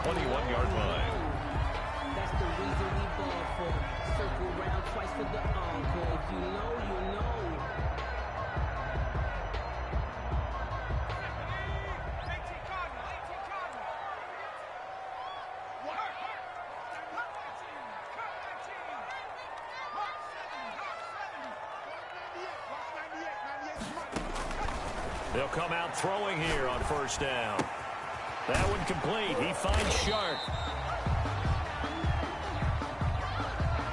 21-yard line. That's the reason we ball for. Circle round twice for the encore. If you know, you know. They'll come out throwing here on first down. That one complete. He finds Sharp.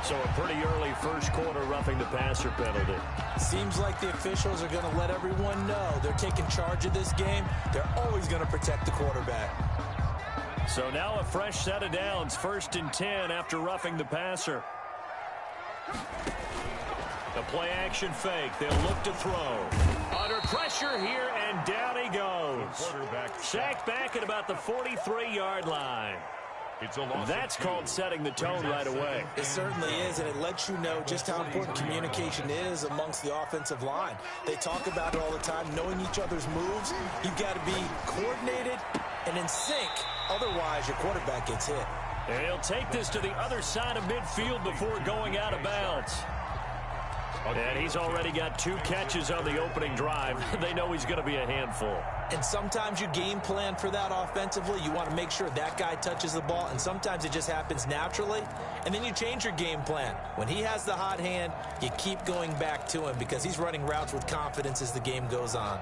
So a pretty early first quarter roughing the passer penalty. Seems like the officials are going to let everyone know they're taking charge of this game. They're always going to protect the quarterback. So now a fresh set of downs. 1st and 10 after roughing the passer. A play action fake. They'll look to throw. Under pressure here, and down he goes. Sacked back at about the 43-yard line. That's called setting the tone right away. It certainly is, and it lets you know just how important communication is amongst the offensive line. They talk about it all the time, knowing each other's moves. You've got to be coordinated and in sync. Otherwise, your quarterback gets hit. And he'll take this to the other side of midfield before going out of bounds. And he's already got 2 catches on the opening drive. They know he's going to be a handful. And sometimes you game plan for that offensively. You want to make sure that guy touches the ball, and sometimes it just happens naturally. And then you change your game plan. When he has the hot hand, you keep going back to him because he's running routes with confidence as the game goes on.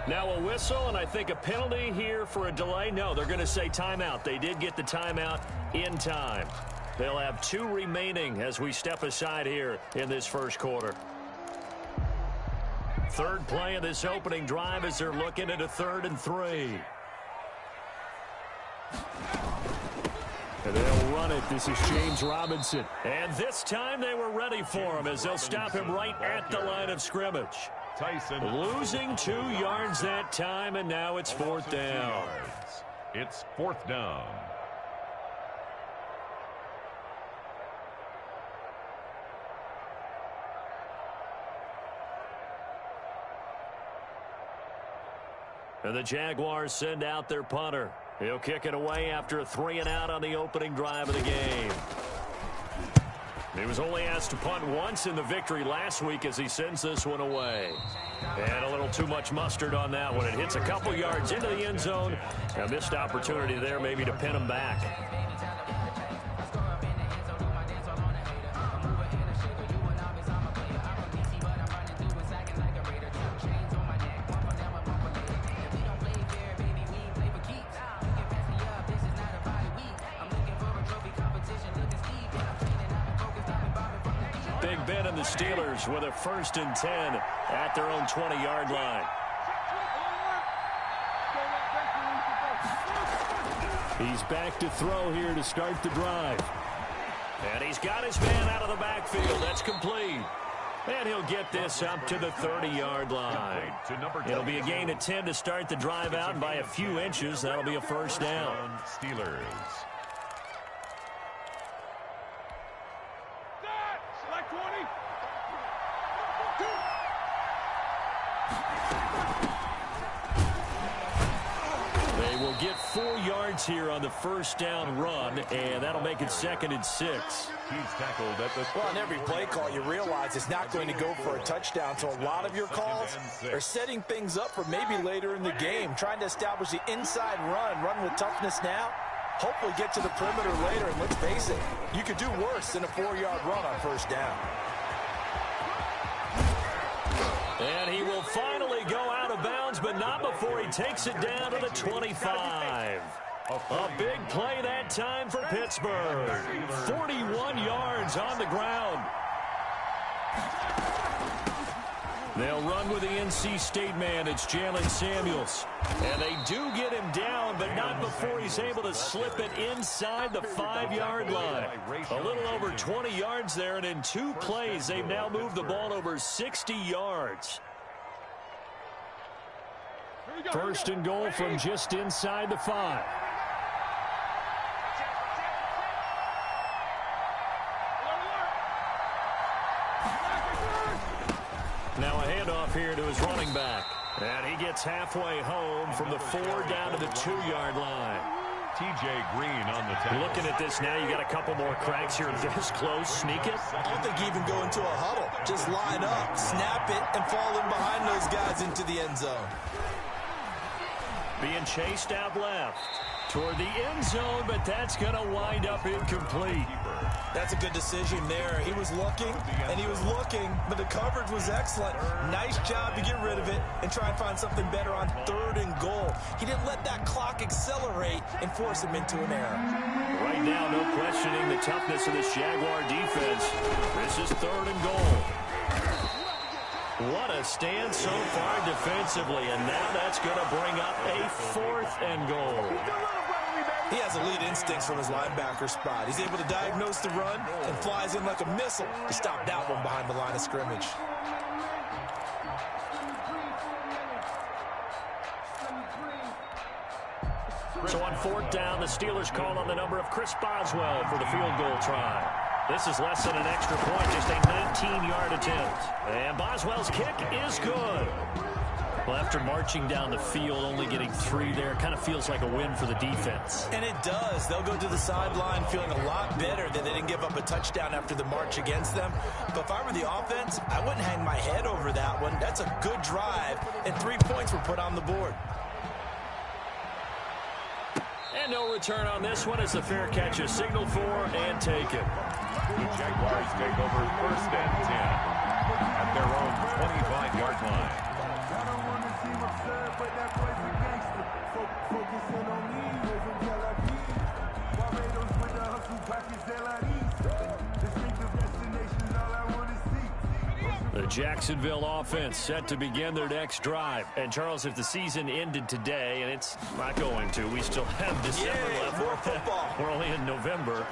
Now a whistle, and I think a penalty here for a delay. No, they're going to say timeout. They did get the timeout in time. They'll have 2 remaining as we step aside here in this first quarter. 3rd play of this opening drive as they're looking at a 3rd and 3. And they'll run it. This is James Robinson. And this time they were ready for him as they'll stop him right at the line of scrimmage. Losing 2 yards that time, and now it's 4th down. It's 4th down. And the Jaguars send out their punter. He'll kick it away after a 3-and-out on the opening drive of the game. He was only asked to punt once in the victory last week as he sends this one away. And a little too much mustard on that one. It hits a couple yards into the end zone. A missed opportunity there maybe to pin him back. Ben and the Steelers with a 1st and 10 at their own 20-yard line. He's back to throw here to start the drive. And he's got his man out of the backfield. That's complete. And he'll get this up to the 30-yard line. It'll be a gain of 10 to start the drive out, and by a few inches, that'll be a 1st down. Steelers. Get 4 yards here on the 1st down run, and that'll make it 2nd and 6. He's tackled at the well, on every play call, you realize it's not going to go for a touchdown, so a lot of your calls are setting things up for maybe later in the game, trying to establish the inside run with toughness now, hopefully get to the perimeter later, and let's face it, you could do worse than a 4-yard run on 1st down. And he will finally go out of bounds, but not before he takes it down to the 25. A big play that time for Pittsburgh. 41 yards on the ground. They'll run with the NC State man. It's Jalen Samuels. And they do get him down, but not before he's able to slip it inside the 5-yard line. A little over 20 yards there, and in 2 plays, they've now moved the ball over 60 yards. First and goal from just inside the 5. Now a handoff here to his running back. And he gets halfway home from the 4 down to the 2-yard line. TJ Green on the tackle. Looking at this now, you got a couple more cracks here. This close, sneak it. I don't think you even go into a huddle. Just line up, snap it, and fall in behind those guys into the end zone. Being chased out left toward the end zone, but that's going to wind up incomplete. That's a good decision there. He was looking, and he was looking, but the coverage was excellent. Nice job to get rid of it and try and find something better on 3rd and goal. He didn't let that clock accelerate and force him into an error. Right now, no questioning the toughness of this Jaguar defense. This is 3rd and goal. What a stand so far defensively, and now that's going to bring up a 4th and goal. He has elite instincts from his linebacker spot. He's able to diagnose the run and flies in like a missile to stop that one behind the line of scrimmage. So on 4th down, the Steelers call on the number of Chris Boswell for the field goal try. This is less than an extra point, just a 19-yard attempt. And Boswell's kick is good. Well, after marching down the field, only getting 3 there, kind of feels like a win for the defense. And it does. They'll go to the sideline feeling a lot better that they didn't give up a touchdown after the march against them. But if I were the offense, I wouldn't hang my head over that one. That's a good drive, and 3 points were put on the board. And no return on this one as the fair catch is signaled for and taken. The Jaguars take over 1st and 10 at their own 25-yard line. I don't want to seem absurd, but that boy's a gangster. Focusing on me, wasn't Tel Aviv. Barbados with the hustle, pockets Tel Aviv. Distinctive destinations, all I want to see. The Jacksonville offense set to begin their next drive. And, Charles, if the season ended today, and it's not going to, we still have December left. More football. We're only in November.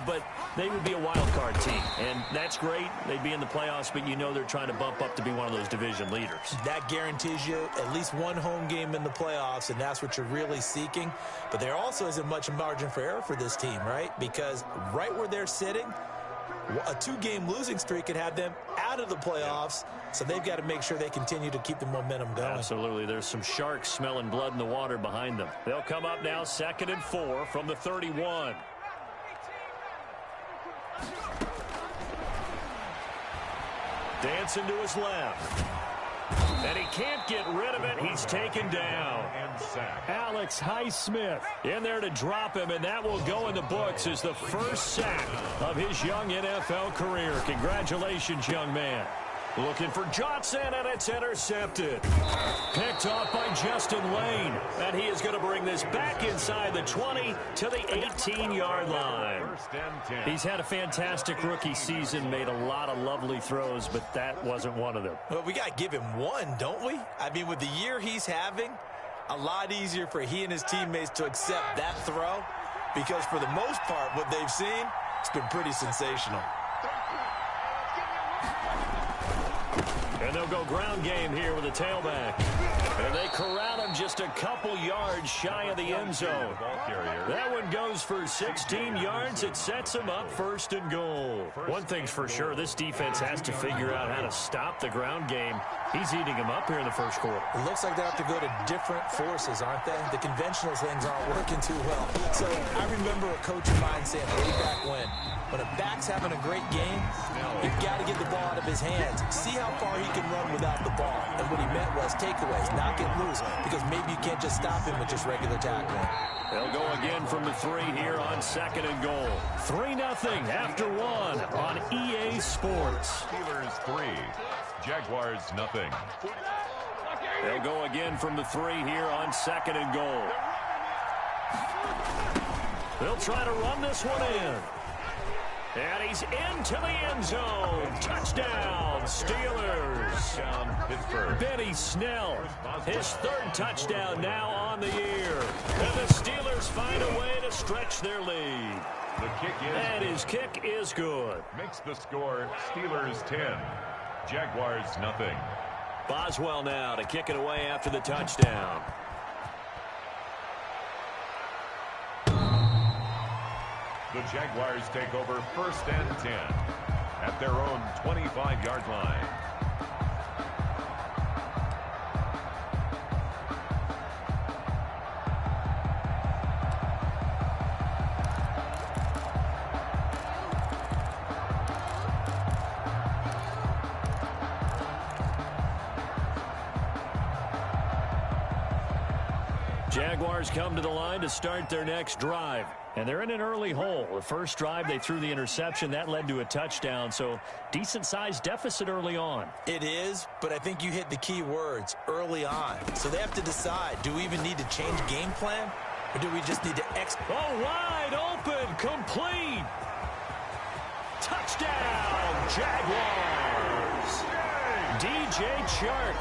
But they would be a wild card team. And that's great. They'd be in the playoffs, but you know they're trying to bump up to be one of those division leaders. That guarantees you at least 1 home game in the playoffs, and that's what you're really seeking. But there also isn't much margin for error for this team, right? Because right where they're sitting, a 2-game losing streak could have them out of the playoffs, so they've got to make sure they continue to keep the momentum going. Absolutely. There's some sharks smelling blood in the water behind them. They'll come up now 2nd and 4 from the 31. Dancing to his left. And he can't get rid of it. He's taken down. Alex Highsmith in there to drop him, and that will go in the books as the first sack of his young NFL career. Congratulations, young man. Looking for Johnson, and it's intercepted. Picked off by Justin Lane. And he is going to bring this back inside the 20 to the 18-yard line. He's had a fantastic rookie season, made a lot of lovely throws, but that wasn't one of them. Well, we got to give him one, don't we? I mean, with the year he's having, a lot easier for he and his teammates to accept that throw, because for the most part, what they've seen, it's been pretty sensational. And they'll go ground game here with a tailback. And they corral him just a couple yards shy of the end zone. That one goes for 16 yards. It sets him up 1st and goal. One thing's for sure, this defense has to figure out how to stop the ground game. He's eating him up here in the 1st quarter. It looks like they have to go to different forces, aren't they? The conventional things aren't working too well. So I remember a coach of mine saying way back when a back's having a great game, you've got to get the ball out of his hands. See how far he can run without the ball. And what he meant was takeaways, not get loose, because maybe you can't just stop him with just regular tackling. They'll go again from the 3 here on 2nd and goal. 3-0 after 1 on EA Sports. Steelers 3, Jaguars nothing. They'll go again from the 3 here on 2nd and goal. They'll try to run this one in. And he he's into the end zone. Touchdown, Steelers. Pittsburgh. Benny Snell, his third touchdown now on the year. And the Steelers find a way to stretch their lead. The kick is And his kick is good. makes the score Steelers 10, Jaguars nothing. Boswell now to kick it away after the touchdown. The Jaguars take over 1st and 10 at their own 25-yard line. Jaguars come to the line to start their next drive. And they're in an early hole. The first drive, they threw the interception. That led to a touchdown, so decent-sized deficit early on. It is, but I think you hit the key words, early on. So they have to decide, do we even need to change game plan, or do we just need to execute? Oh, wide open, complete. Touchdown, Jaguars. DJ Chark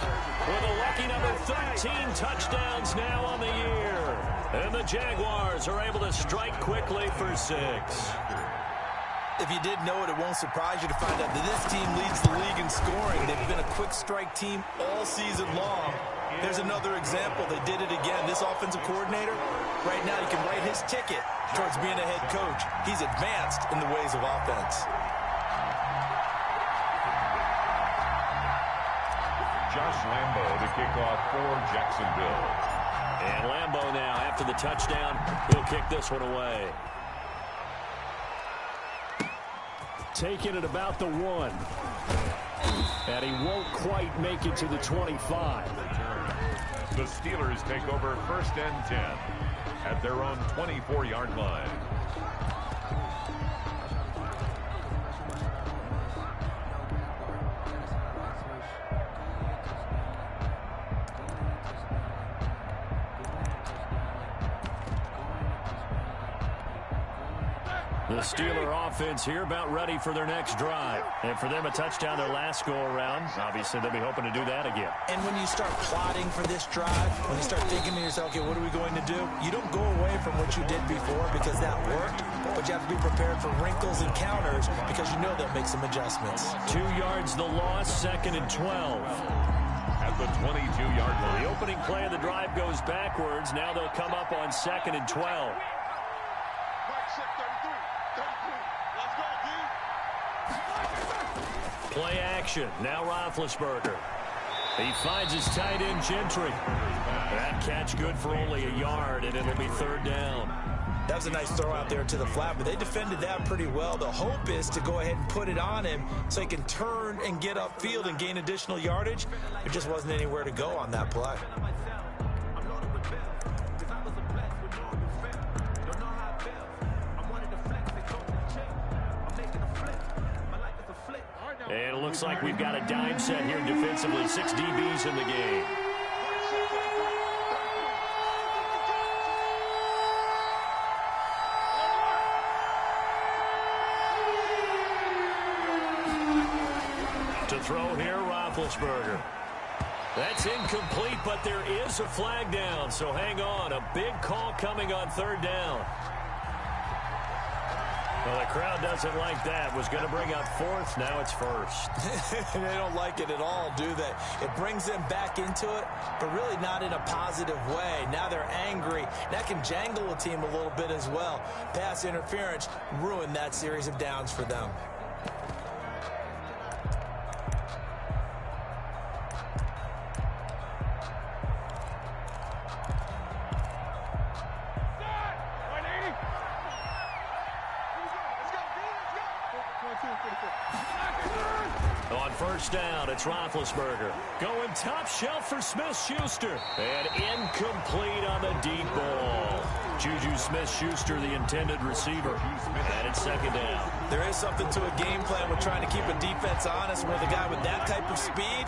with a lucky number 13 touchdowns now on the year. And the Jaguars are able to strike quickly for 6. If you didn't know it, it won't surprise you to find out that this team leads the league in scoring. They've been a quick strike team all season long. There's another example. They did it again. This offensive coordinator, right now you can write his ticket towards being a head coach. He's advanced in the ways of offense. Josh Lambo to kick off for Jacksonville. And Lambo now, after the touchdown, he'll kick this one away. Taking it about the 1. And he won't quite make it to the 25. The Steelers take over 1st and 10 at their own 24-yard line. The Steeler offense here about ready for their next drive. And for them, a touchdown their last go-around. Obviously, they'll be hoping to do that again. And when you start plotting for this drive, when you start thinking to yourself, okay, what are we going to do? You don't go away from what you did before because that worked, but you have to be prepared for wrinkles and counters because you know they'll make some adjustments. 2 yards the loss, 2nd and 12. At the 22-yard line. The opening play of the drive goes backwards. Now they'll come up on 2nd and 12. Play action. Now Roethlisberger. He finds his tight end, Gentry. That catch good for only a yard, and it'll be 3rd down. That was a nice throw out there to the flat, but they defended that pretty well. The hope is to go ahead and put it on him so he can turn and get upfield and gain additional yardage. There just wasn't anywhere to go on that play. And it looks like we've got a dime set here defensively. 6 DBs in the game. To throw here, Roethlisberger. That's incomplete, but there is a flag down, so hang on. A big call coming on 3rd down. Well, the crowd doesn't like that. Was going to bring up 4th. Now it's 1st. They don't like it at all, do they? It brings them back into it, but really not in a positive way. Now they're angry. That can jangle a team a little bit as well. Pass interference ruined that series of downs for them. On 1st down, it's Roethlisberger. Going top shelf for Smith-Schuster. And incomplete on the deep ball. Juju Smith-Schuster, the intended receiver. And it's 2nd down. There is something to a game plan with trying to keep a defense honest with a guy with that type of speed.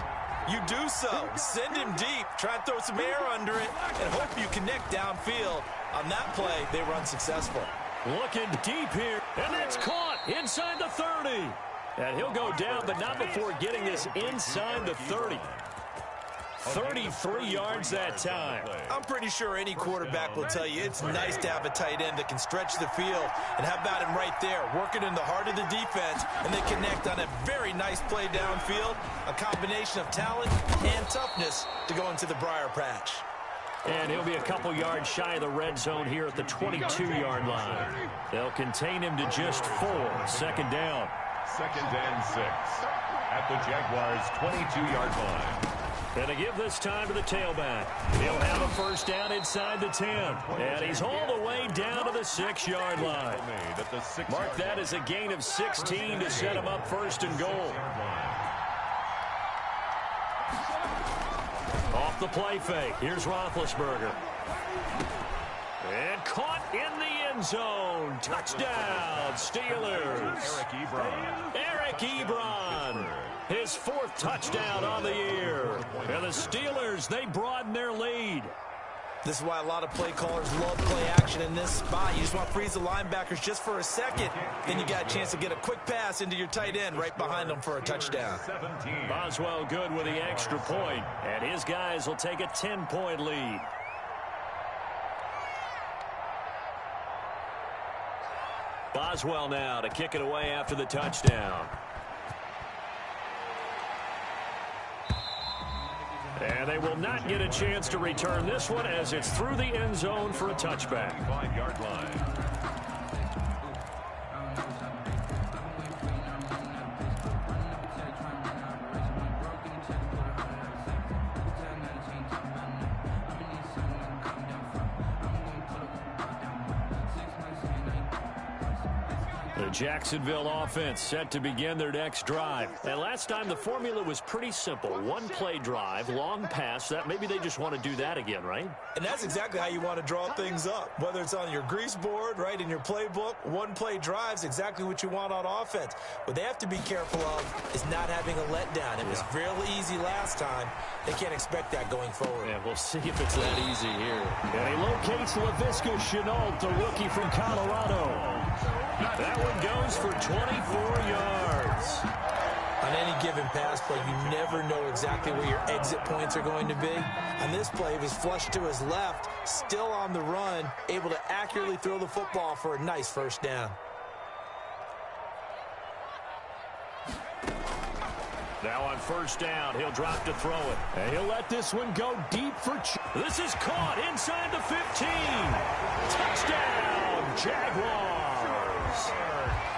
You do so. Send him deep. Try and throw some air under it and hope you connect downfield. On that play, they run successful. Looking deep here. And that's caught. inside the 30. And he'll go down, but not before getting this inside the 30. 33 yards that time. I'm pretty sure any quarterback will tell you it's nice to have a tight end that can stretch the field. And how about him right there, working in the heart of the defense, and they connect on a very nice play downfield. A combination of talent and toughness to go into the briar patch. And he'll be a couple yards shy of the red zone here at the 22-yard line. They'll contain him to just 4. Second down. 2nd and 6 at the Jaguars' 22-yard line. And to give this time to the tailback. He'll have a first down inside the 10. And he's all the way down to the 6-yard line. Mark that as a gain of 16 to set him up first and goal. Off the play fake. Here's Roethlisberger. And caught in the end zone. Touchdown, Steelers. Eric Ebron. His 4th touchdown on the year. And the Steelers, they broaden their lead. This is why a lot of play callers love play action in this spot. You just want to freeze the linebackers just for a second. Then you got a chance to get a quick pass into your tight end right behind them for a touchdown. Boswell good with the extra point. And his guys will take a 10-point lead. Boswell now to kick it away after the touchdown. And they will not get a chance to return this one as it's through the end zone for a touchback. 5-yard line. The Jacksonville offense set to begin their next drive. And last time the formula was pretty simple. One play drive, long pass. That maybe they just want to do that again, right? And that's exactly how you want to draw things up. Whether it's on your grease board, right, in your playbook, one play drive's exactly what you want on offense. What they have to be careful of is not having a letdown. It was fairly easy last time. They can't expect that going forward. Yeah, we'll see if it's that easy here. And he locates Laviska Shenault, the rookie from Colorado. That one goes for 24 yards. On any given pass play, you never know exactly where your exit points are going to be. On this play, he was flushed to his left, still on the run, able to accurately throw the football for a nice first down. Now on first down, he'll drop to throw it. And he'll let this one go deep for... This is caught inside the 15. Touchdown, Jaguars.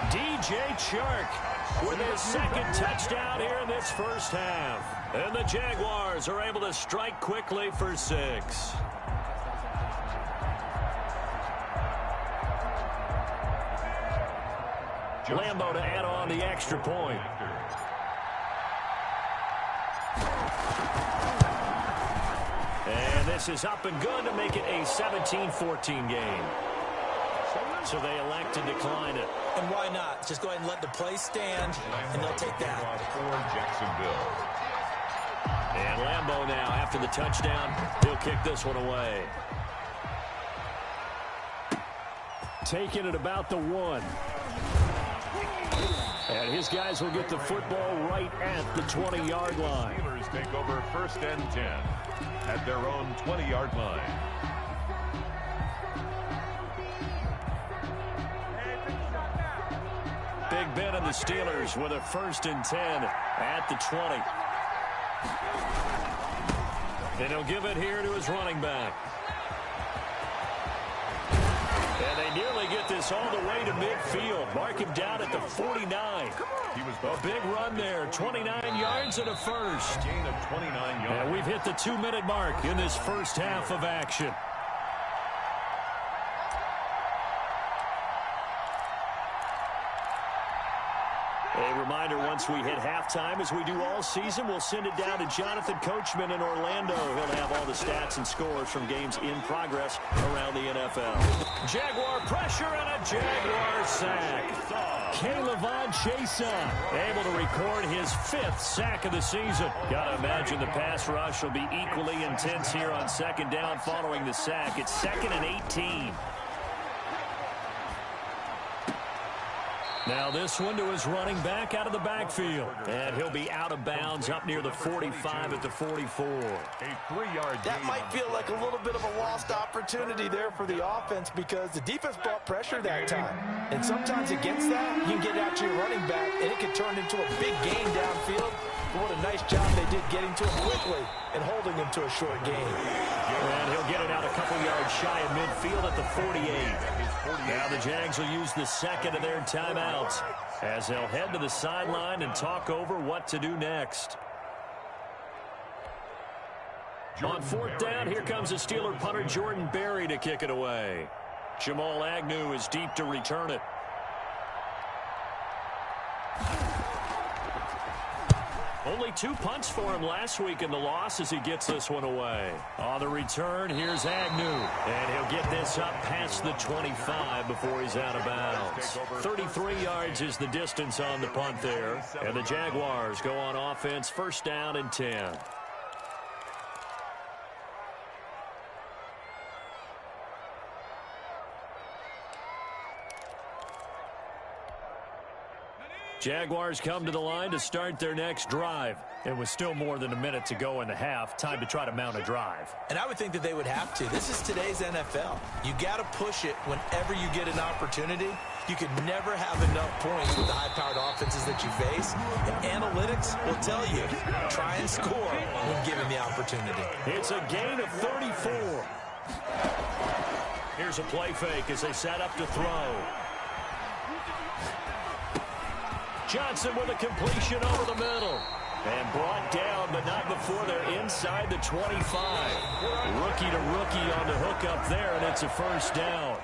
DJ Chark with his 2nd touchdown here in this first half. And the Jaguars are able to strike quickly for 6. Lambo to add on the extra point. And this is up and good to make it a 17-14 game. So they elect to decline it. And why not? Just go ahead and let the play stand, and they'll take that. For Jacksonville. And Lambo now, after the touchdown, he'll kick this one away. Taking it about the 1. And his guys will get the football right at the 20-yard line. Steelers take over 1st and 10 at their own 20-yard line. Big Ben and the Steelers with a 1st and 10 at the 20. And he'll give it here to his running back. And they nearly get this all the way to midfield. Mark him down at the 49. A big run there. 29 yards and a first. Gain of 29 yards. And we've hit the 2-minute mark in this first half of action. A reminder, once we hit halftime, as we do all season, we'll send it down to Jonathan Coachman in Orlando. He'll have all the stats and scores from games in progress around the NFL. Jaguar pressure and a Jaguar sack. K'Lavon Chaisson able to record his 5th sack of the season. Got to imagine the pass rush will be equally intense here on 2nd down following the sack. It's 2nd and 18. Now this one to his running back out of the backfield. And he'll be out of bounds up near the 45 at the 44. A 3-yard That might feel like a little bit of a lost opportunity there for the offense because the defense brought pressure that time. And sometimes against that, you can get out to your running back, and it can turn into a big gain downfield. But what a nice job they did getting to him quickly and holding him to a short gain. And he'll get it out a couple yards shy of midfield at the 48. Now the Jags will use the second of their timeouts as they'll head to the sideline and talk over what to do next. On fourth down, here comes the Steeler punter Jordan Berry to kick it away. Jamal Agnew is deep to return it. Only 2 punts for him last week in the loss as he gets this one away. On the return, here's Agnew. And he'll get this up past the 25 before he's out of bounds. 33 yards is the distance on the punt there. And the Jaguars go on offense, first down and 10. Jaguars come to the line to start their next drive. It was still more than a minute to go in the half. Time to try to mount a drive. And I would think that they would have to. This is today's NFL. You got to push it whenever you get an opportunity. You could never have enough points with the high-powered offenses that you face. And analytics will tell you, try and score when given the opportunity. It's a gain of 34. Here's a play fake as they set up to throw. Johnson with a completion over the middle. And brought down, but not before they're inside the 25. Rookie to rookie on the hook up there, and it's a first down.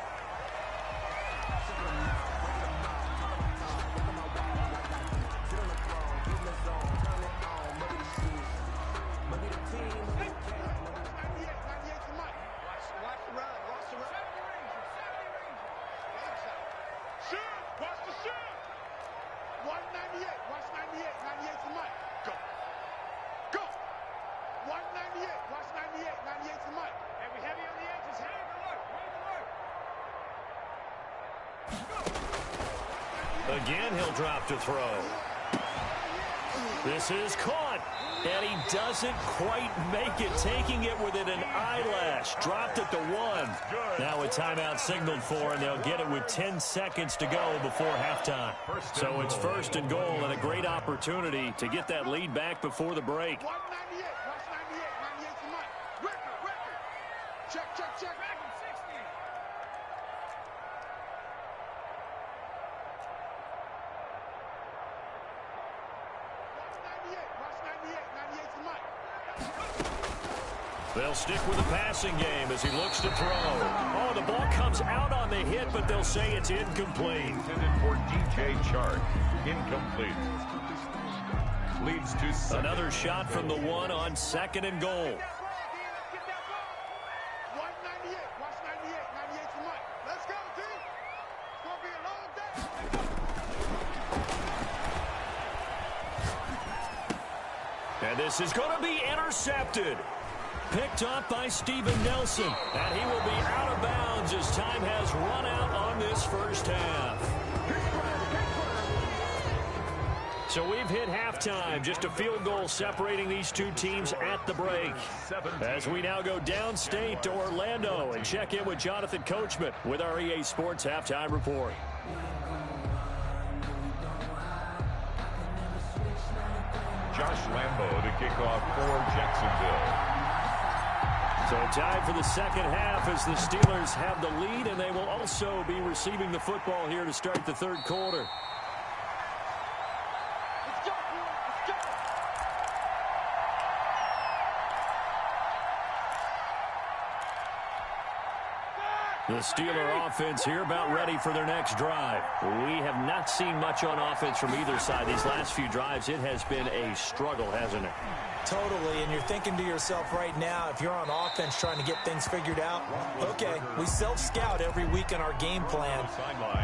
Again, he'll drop to throw. This is caught, and he doesn't quite make it, taking it within an eyelash. Dropped at the 1. Now a timeout signaled for, and they'll get it with 10 seconds to go before halftime. So it's first and goal, and a great opportunity to get that lead back before the break. They'll stick with the passing game as he looks to throw. Oh, the ball comes out on the hit, but they'll say it's incomplete. Intended for DJ Chark. Incomplete. Leads to second. Another shot from the 1 on second and goal. And this is going to be intercepted. Picked up by Steven Nelson. And he will be out of bounds as time has run out on this first half. So we've hit halftime. Just a field goal separating these two teams at the break. As we now go downstate to Orlando and check in with Jonathan Coachman with our EA Sports Halftime Report. Josh Lambo to kick off for Jacksonville. So time for the second half as the Steelers have the lead, and they will also be receiving the football here to start the third quarter. The Steeler offense here about ready for their next drive. We have not seen much on offense from either side. These last few drives, it has been a struggle, hasn't it? Totally, and you're thinking to yourself right now, if you're on offense trying to get things figured out, okay, we self-scout every week in our game plan.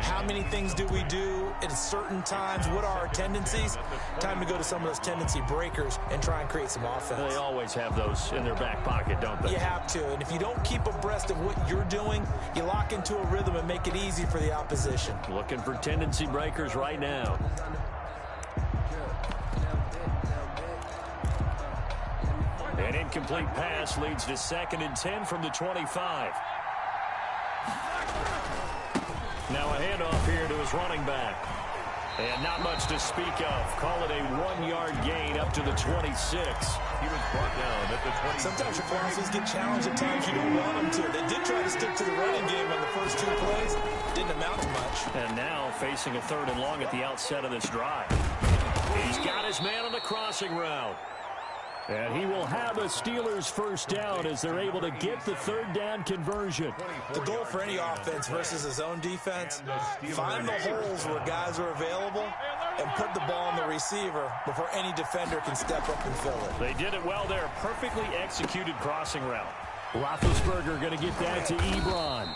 How many things do we do at certain times? What are our tendencies? Time to go to some of those tendency breakers and try and create some offense. They always have those in their back pocket, don't they? You have to, and if you don't keep abreast of what you're doing, you You lock into a rhythm and make it easy for the opposition. Looking for tendency breakers right now. An incomplete pass leads to 2nd and 10 from the 25. Now a handoff here to his running back. And not much to speak of. Call it a 1-yard gain up to the 26. He was brought down at the 20. Sometimes your philosophies get challenged at times you don't want them to. They did try to stick to the running game on the first 2 plays. Didn't amount to much. And now facing a 3rd and long at the outset of this drive. He's got his man on the crossing route. And he will have a Steelers first down as they're able to get the 3rd down conversion. The goal for any offense versus his own defense, find the holes where guys are available and put the ball on the receiver before any defender can step up and fill it. They did it well there. Perfectly executed crossing route. Roethlisberger going to get that to Ebron.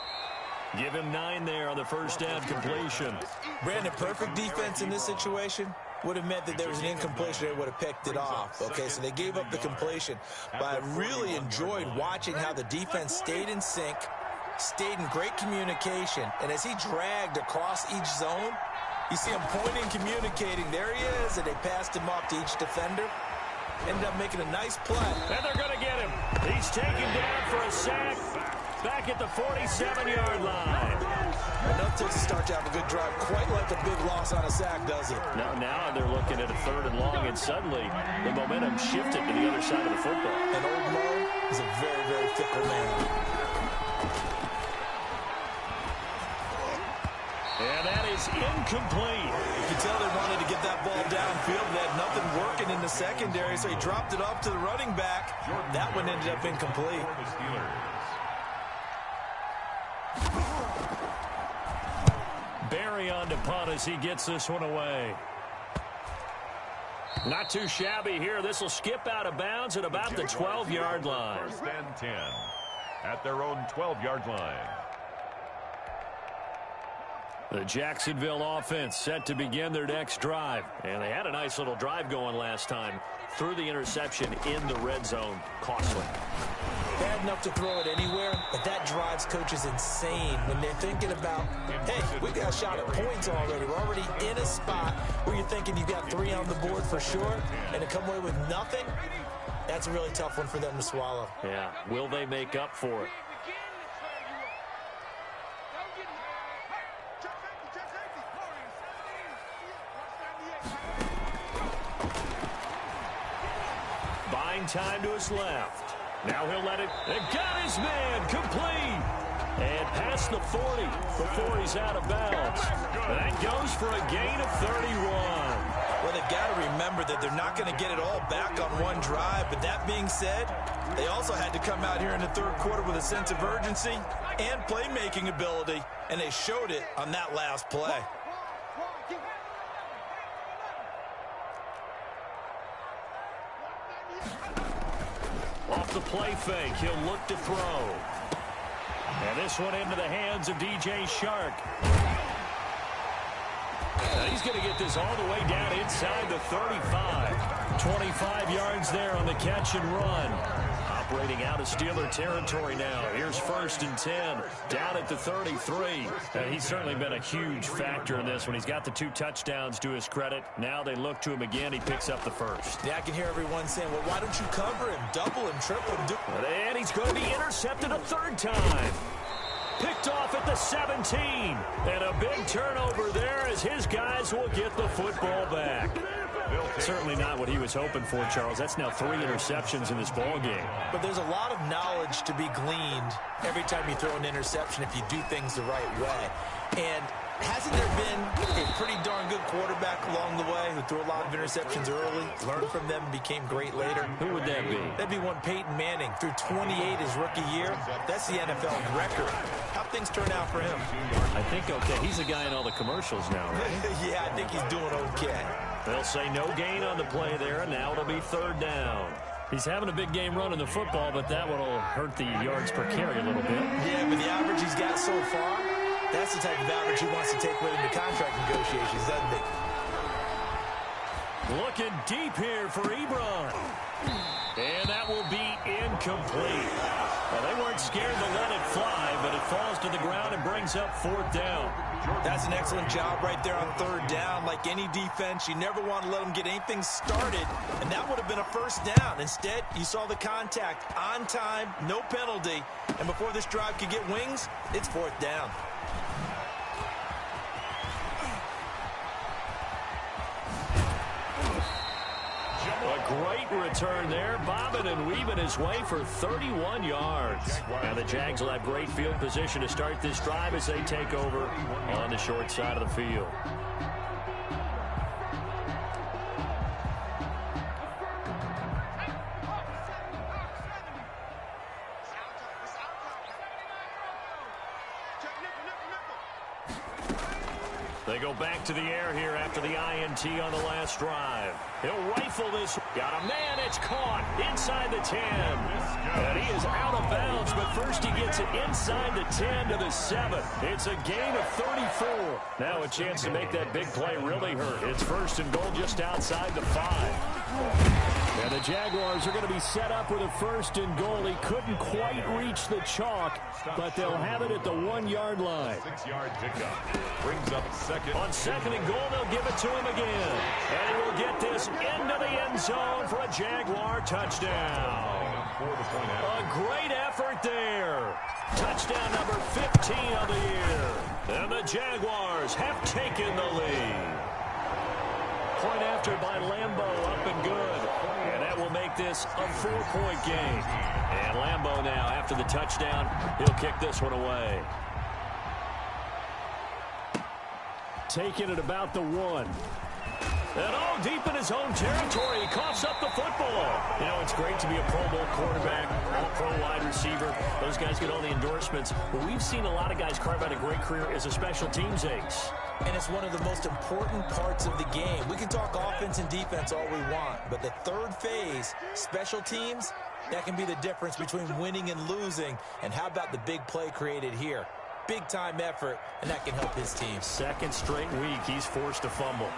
Give him 9 there on the first down completion. Brandon, perfect defense in this situation would have meant that there was an incompletion. They would have picked it off. Okay, so they gave up the completion. But I really enjoyed watching how the defense stayed in sync, stayed in great communication. And as he dragged across each zone, you see him pointing, communicating. There he is, and they passed him off to each defender. Ended up making a nice play. And they're going to get him. He's taken down for a sack. Back at the 47-yard line. Enough to start to have a good drive. Quite like a big loss on a sack, does it? Now they're looking at a 3rd and long, and suddenly the momentum shifted to the other side of the football. And old Mo is a very, very fickle man. And that is incomplete. You can tell they wanted to get that ball downfield. They had nothing working in the secondary, so he dropped it off to the running back. That one ended up incomplete. Barry on to punt as he gets this one away. Not too shabby here. This will skip out of bounds at about the 12-yard line. 1st and 10 at their own 12-yard line. The Jacksonville offense set to begin their next drive. And they had a nice little drive going last time. Threw the interception in the red zone. Costly. Bad enough to throw it anywhere, but that drives coaches insane when they're thinking about, hey, we got a shot at points already. We're already in a spot where you're thinking you've got 3 on the board for sure, and to come away with nothing, that's a really tough one for them to swallow. Yeah, will they make up for it? Buying time to his left. Now he'll let it. And got his man complete. And past the 40 before he's out of bounds. That goes for a gain of 31. Well, they've got to remember that they're not going to get it all back on one drive. But that being said, they also had to come out here in the 3rd quarter with a sense of urgency and playmaking ability. And they showed it on that last play. Off the play fake, he'll look to throw. And this one into the hands of DJ Shark. Now he's going to get this all the way down inside the 35. 25 yards there on the catch and run. Operating out of Steeler territory now. Here's 1st and 10. Down at the 33. And he's certainly been a huge factor in this when he's got the 2 touchdowns to his credit. Now they look to him again. He picks up the 1st. Yeah, I can hear everyone saying, well, why don't you cover him? Double him, triple him. And he's going to be intercepted a 3rd time. Picked off at the 17. And a big turnover there as his guys will get the football back. Certainly not what he was hoping for, Charles. That's now 3 interceptions in this ball game. But there's a lot of knowledge to be gleaned every time you throw an interception if you do things the right way. And hasn't there been a pretty darn good quarterback along the way who threw a lot of interceptions early, learned from them, and became great later? Who would that be? That'd be one Peyton Manning. Threw 28 his rookie year. That's the NFL record. How'd things turn out for him? I think okay. He's a guy in all the commercials now, right? Yeah, I think he's doing okay. They'll say no gain on the play there, and now it'll be 3rd down. He's having a big game running the football, but that one will hurt the yards per carry a little bit. Yeah, but the average he's got so far, that's the type of average he wants to take with him to contract negotiations, doesn't he? Looking deep here for Ebron. And that will be incomplete. Well, they weren't scared to let it fly, but it falls to the ground and brings up 4th down. That's an excellent job right there on 3rd down. Like any defense, you never want to let them get anything started, and that would have been a 1st down. Instead, you saw the contact on time, no penalty, and before this drive could get wings, it's 4th down. A great return there, bobbing and weaving his way for 31 yards. And the Jags will have great field position to start this drive as they take over on the short side of the field. They go back to the air here after the INT on the last drive. He'll rifle this. Got a man. It's caught inside the 10. And he is out of bounds, but first he gets it inside the 10 to the 7. It's a gain of 34. Now a chance to make that big play really hurt. It's 1st and goal just outside the 5. And the Jaguars are going to be set up with a 1st and goal. He couldn't quite reach the chalk, but they'll have it at the 1-yard line. 6-yard pickup. Brings up 2nd. On 2nd and goal, they'll give it to him again. And he will get this into the end zone for a Jaguar touchdown. A great effort there. Touchdown number 15 of the year. And the Jaguars have taken the lead. Point after by Lambeau, up and good. And that will make this a 4-point game. And Lambeau now, after the touchdown, he'll kick this one away. Taking it about the 1. And all deep in his own territory, he coughs up the football. You know, it's great to be a Pro Bowl quarterback, all-pro wide receiver. Those guys get all the endorsements. But we've seen a lot of guys carve out a great career as a special teams ace. And it's one of the most important parts of the game. We can talk offense and defense all we want, but the 3rd phase, special teams, that can be the difference between winning and losing. And how about the big play created here? Big-time effort, and that can help his team. 2nd straight week, he's forced to fumble.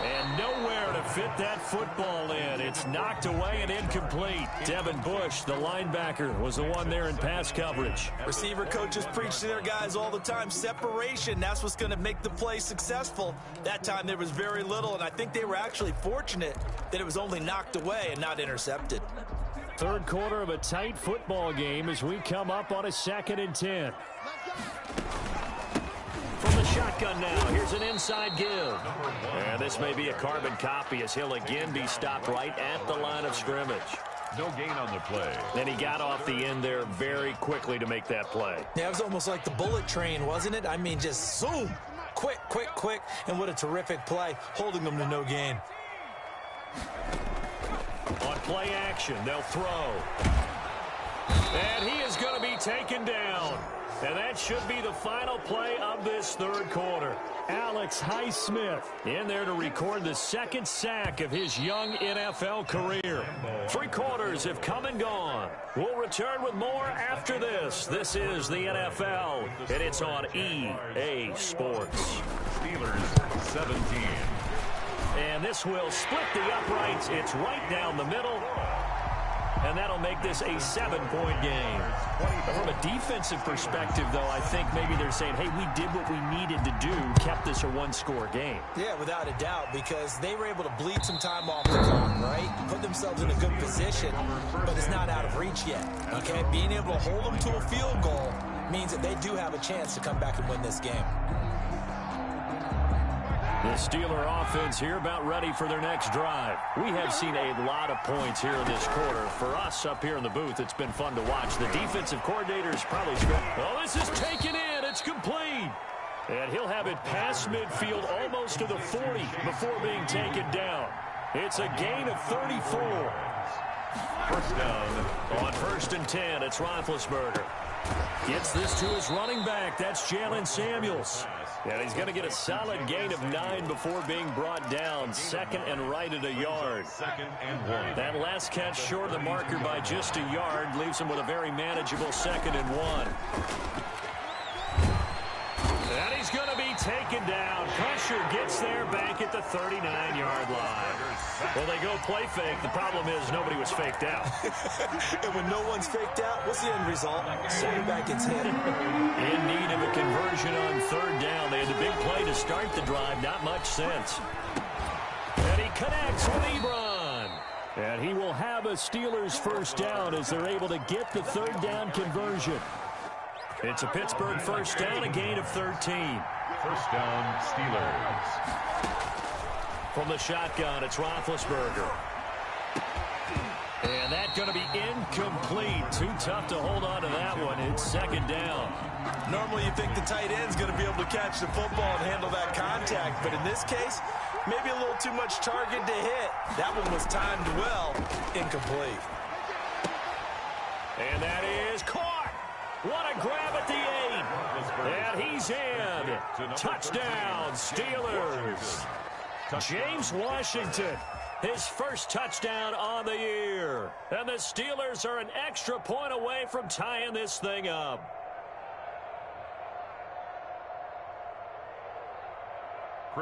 And nowhere to fit that football in. It's knocked away and incomplete. Devin Bush, the linebacker, was the one there in pass coverage. Receiver coaches preach to their guys all the time. Separation, that's what's going to make the play successful. That time there was very little, and I think they were actually fortunate that it was only knocked away and not intercepted. 3rd quarter of a tight football game as we come up on a 2nd and 10. From the shotgun now, here's an inside give. And this may be a carbon copy as he'll again be stopped right at the line of scrimmage. No gain on the play. And he got off the end there very quickly to make that play. Yeah, it was almost like the bullet train, wasn't it? I mean, just zoom. Quick, quick, quick. And what a terrific play, holding them to no gain. On play action, they'll throw. And he is going to be taken down. And that should be the final play of this 3rd quarter. Alex Highsmith in there to record the 2nd sack of his young NFL career. 3 quarters have come and gone. We'll return with more after this. This is the NFL, and it's on EA Sports. Steelers 17. And this will split the uprights. It's right down the middle. And that'll make this a 7-point game. From a defensive perspective, though, I think maybe they're saying, hey, we did what we needed to do, kept this a 1-score game. Yeah, without a doubt, because they were able to bleed some time off the clock, right? Put themselves in a good position, but it's not out of reach yet, okay? Being able to hold them to a field goal means that they do have a chance to come back and win this game. The Steeler offense here about ready for their next drive. We have seen a lot of points here in this quarter. For us up here in the booth, it's been fun to watch. The defensive coordinator is probably scratching. Oh, this is taken in. It's complete. And he'll have it past midfield almost to the 40 before being taken down. It's a gain of 34. 1st down. On 1st and 10, it's Roethlisberger. Gets this to his running back. That's Jalen Samuels. And he's going to get a solid gain of 9 before being brought down. 2nd and right at a yard. 2nd and 1. That last catch short of the marker by just a yard leaves him with a very manageable 2nd and 1. And he's going to be taken taken down. Pressure gets there back at the 39-yard line. Well, they go play fake. The problem is nobody was faked out. And when no one's faked out, what's the end result? Center back gets hit. In need of a conversion on third down. They had the big play to start the drive. Not much sense. And he connects with Ebron. And he will have a Steelers first down as they're able to get the third down conversion. It's a Pittsburgh first down, a gain of 13. First down, Steelers. From the shotgun, it's Roethlisberger. And that's going to be incomplete. Too tough to hold on to that one. It's second down. Normally you think the tight end's going to be able to catch the football and handle that contact, but in this case, maybe a little too much target to hit. That one was timed well. Incomplete. And that is caught. What a grab at the 8. And he's in. Touchdown, Steelers. James Washington, his first touchdown on the year. And the Steelers are an extra point away from tying this thing up.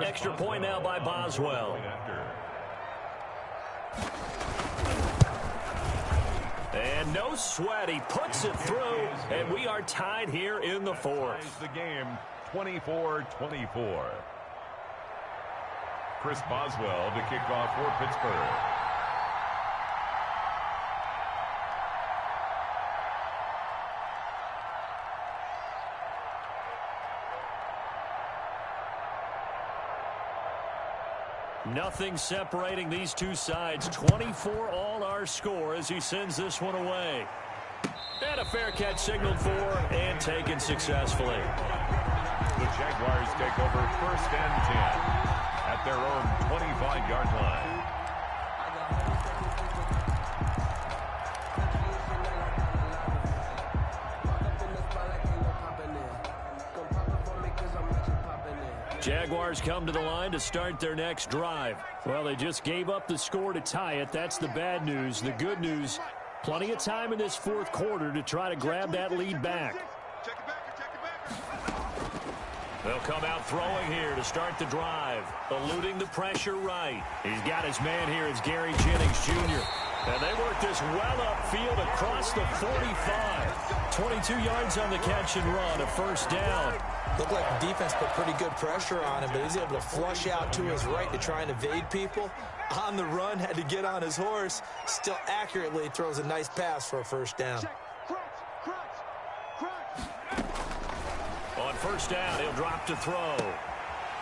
Extra point now by Boswell. And no sweat. He puts it through, and we are tied here in the fourth. The game 24-24. Chris Boswell to kick off for Pittsburgh. Nothing separating these two sides. 24 all our score as he sends this one away. And a fair catch signaled for and taken successfully. The Jaguars take over first and 10 at their own 25-yard line. Jaguars come to the line to start their next drive. Well, they just gave up the score to tie it. That's the bad news. The good news, plenty of time in this fourth quarter to try to grab that lead back. They'll come out throwing here to start the drive, eluding the pressure right. He's got his man here. It's Gary Jennings Jr. And they work this well upfield across the 45. 22 yards on the catch and run, a first down. Looked like the defense put pretty good pressure on him, but he's able to flush out to his right to try and evade people. On the run, had to get on his horse. Still accurately throws a nice pass for a first down. On first down, he'll drop to throw.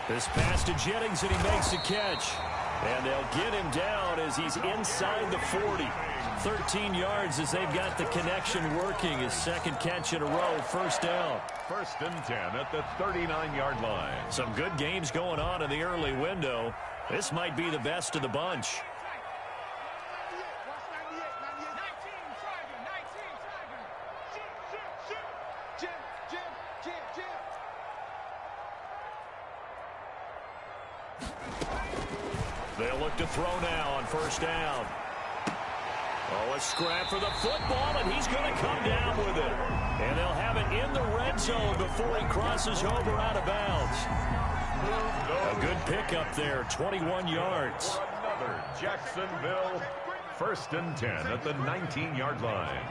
This pass to Jennings, and he makes a catch. And they'll get him down as he's inside the 40. 13 yards as they've got the connection working. His second catch in a row, first down. First and 10 at the 39-yard line. Some good games going on in the early window. This might be the best of the bunch. They'll look to throw now on first down. Oh, a scrap for the football, and he's going to come down with it. And they'll have it in the red zone before he crosses over out of bounds. A good pickup there, 21 yards. Another Jacksonville first and 10 at the 19-yard line.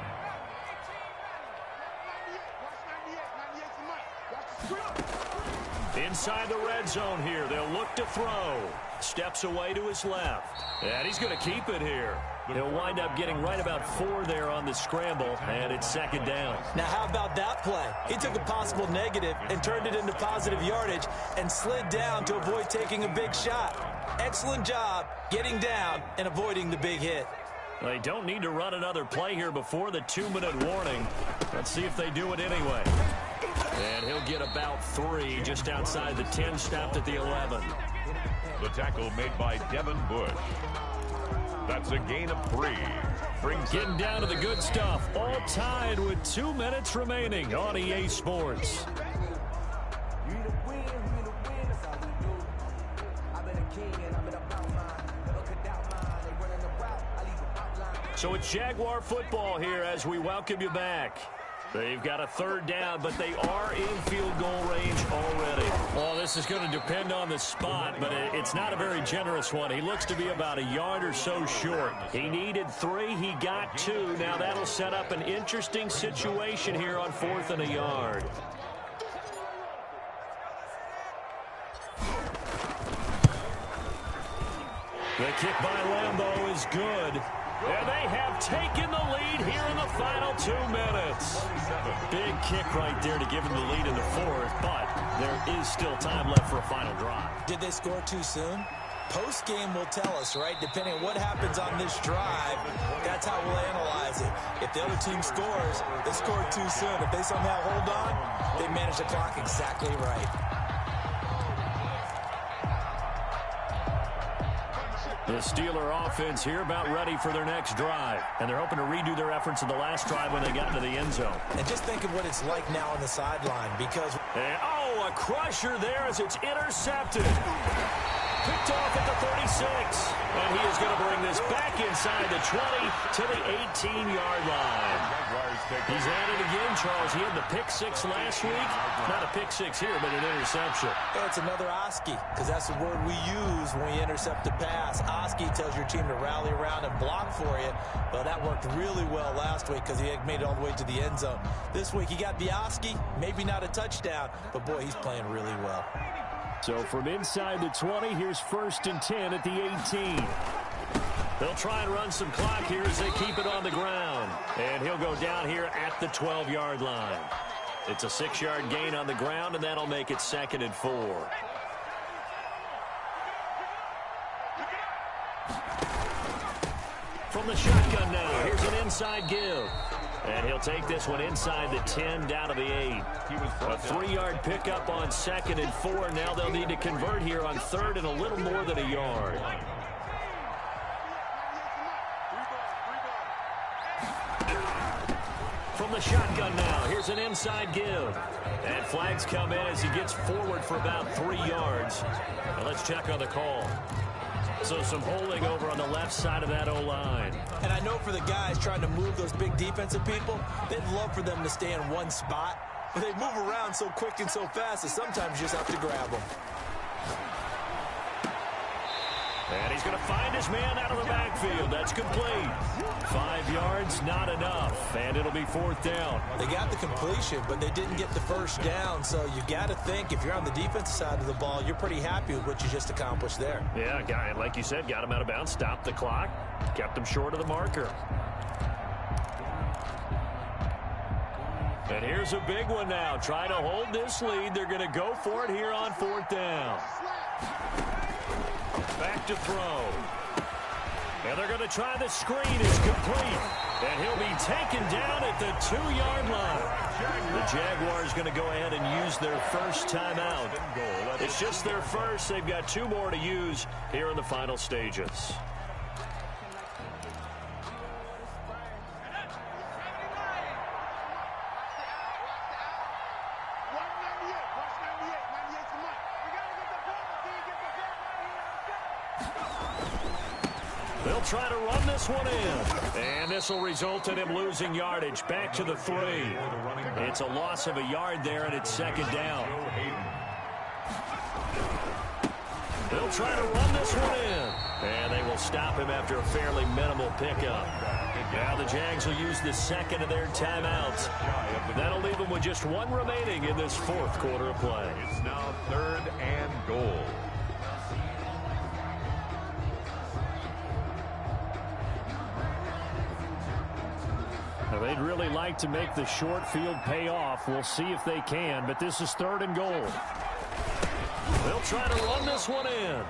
Inside the red zone here, they'll look to throw. Steps away to his left. And he's going to keep it here. He'll wind up getting right about 4 there on the scramble, and it's second down. Now, how about that play? He took a possible negative and turned it into positive yardage and slid down to avoid taking a big shot. Excellent job getting down and avoiding the big hit. They don't need to run another play here before the 2-minute warning. Let's see if they do it anyway. And he'll get about 3 just outside the 10, stopped at the 11. The tackle made by Devin Bush. That's a gain of 3. Getting down to the good stuff. All tied with 2 minutes remaining on EA Sports. So it's Jaguar football here as we welcome you back. They've got a third down, but they are in field goal range already. Well, this is going to depend on the spot, but it's not a very generous one. He looks to be about a yard or so short. He needed 3. He got 2. Now that'll set up an interesting situation here on 4th and a yard. The kick by Lambeau is good. And they have taken the lead here in the final 2 minutes. Big kick right there to give them the lead in the 4th, but there is still time left for a final drive. Did they score too soon? Post-game will tell us, right? Depending on what happens on this drive, that's how we'll analyze it. If the other team scores, they scored too soon. If they somehow hold on, they manage the clock exactly right. The Steeler offense here about ready for their next drive. And they're hoping to redo their efforts in the last drive when they got into the end zone. And just think of what it's like now on the sideline because... And, a crusher there as it's intercepted. Picked off at the 36. And he is going to bring this back inside the 20 to the 18-yard line. He's at it again, Charles. He had the pick 6 last week. Not a pick 6 here, but an interception. Yeah, it's another Oski, because that's the word we use when we intercept a pass. Oski tells your team to rally around and block for you. Well, that worked really well last week because he made it all the way to the end zone. This week he got the Oski, maybe not a touchdown, but boy, he's playing really well. So from inside the 20, here's 1st and 10 at the 18. They'll try and run some clock here as they keep it on the ground. And he'll go down here at the 12-yard line. It's a 6-yard gain on the ground, and that'll make it 2nd and 4. From the shotgun now, here's an inside give. And he'll take this one inside the 10 down to the 8. A 3-yard pickup on 2nd and 4. Now they'll need to convert here on 3rd and a little more than a yard. From the shotgun now, here's an inside give. And flags come in as he gets forward for about 3 yards. Now let's check on the call. So some holding over on the left side of that O-line. And I know for the guys trying to move those big defensive people, they'd love for them to stay in one spot. But they move around so quick and so fast that sometimes you just have to grab them. And he's going to find his man out of the backfield. That's complete. 5 yards, not enough. And it'll be 4th down. They got the completion, but they didn't get the first down. So you got to think if you're on the defensive side of the ball, you're pretty happy with what you just accomplished there. Yeah, guy, like you said, got him out of bounds, stopped the clock, kept him short of the marker. And here's a big one now. Trying to hold this lead. They're going to go for it here on 4th down. Back to throw. And they're going to try the screen. It's complete. And he'll be taken down at the 2-yard line. The Jaguars going to go ahead and use their first timeout. It's just their first. They've got 2 more to use here in the final stages. They'll try to run this one in. And this will result in him losing yardage back to the 3. It's a loss of a yard there, and it's 2nd down. They'll try to run this one in. And they will stop him after a fairly minimal pickup. Now the Jags will use the 2nd of their timeouts. That'll leave them with just 1 remaining in this 4th quarter of play. It's now 3rd and goal. They'd really like to make the short field pay off. We'll see if they can, but this is 3rd and goal. They'll try to run this one in.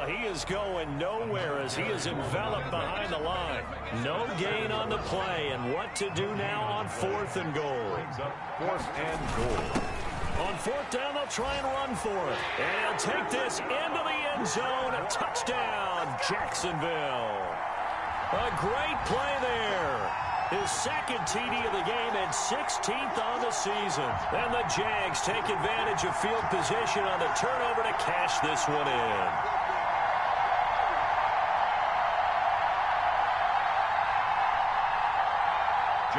He is going nowhere as he is enveloped behind the line. No gain on the play, and what to do now on 4th and goal. 4th and goal. On 4th down, they'll try and run for it. And he'll take this into the end zone. A touchdown, Jacksonville. A great play there. His 2nd TD of the game and 16th on the season. And the Jags take advantage of field position on the turnover to cash this one in.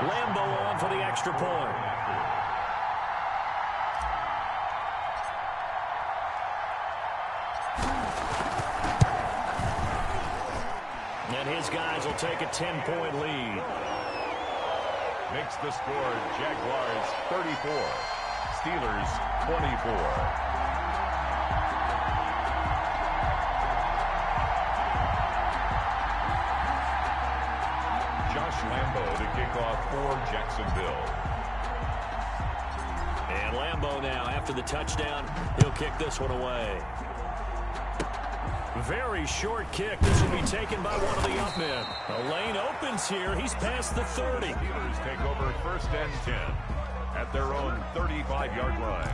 Lambo on for the extra point. And his guys will take a 10-point lead. Makes the score Jaguars 34, Steelers 24. Lambo to kick off for Jacksonville. And Lambo now, after the touchdown, he'll kick this one away. Very short kick. This will be taken by one of the up men. The lane opens here. He's past the 30. Steelers take over 1st and 10 at their own 35-yard line.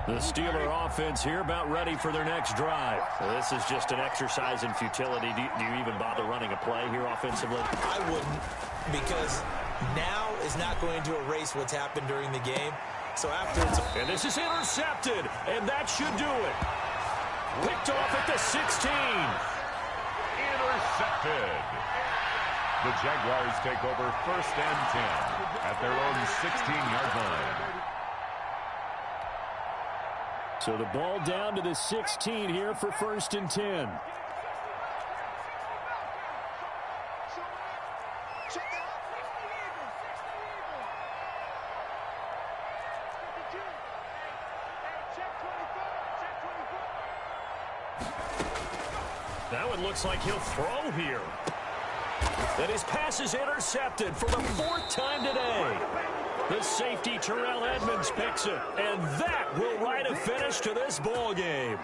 The Steeler offense here about ready for their next drive. So this is just an exercise in futility. Do you even bother running a play here offensively? I wouldn't, because now is not going to erase what's happened during the game. So after it's... And this is intercepted, and that should do it. Picked off at the 16. Intercepted. The Jaguars take over 1st and 10 at their own 16-yard line. So the ball down to the 16 here for 1st and 10. That one looks like he'll throw here. And his pass is intercepted for the 4th time today. The safety, Terrell Edmonds, picks it. And that will write a finish to this ball game.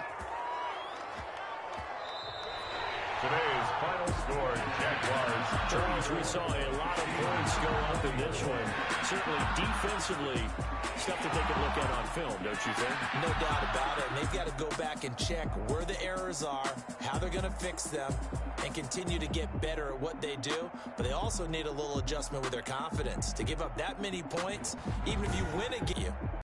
Today's final score, Jaguars. Charles, we saw a lot of points go up in this one. Certainly defensively, stuff that they can look at on film, don't you think? No doubt about it. And they've got to go back and check where the errors are, how they're going to fix them, and continue to get better at what they do. But they also need a little adjustment with their confidence. To give up that many points, even if you win a game,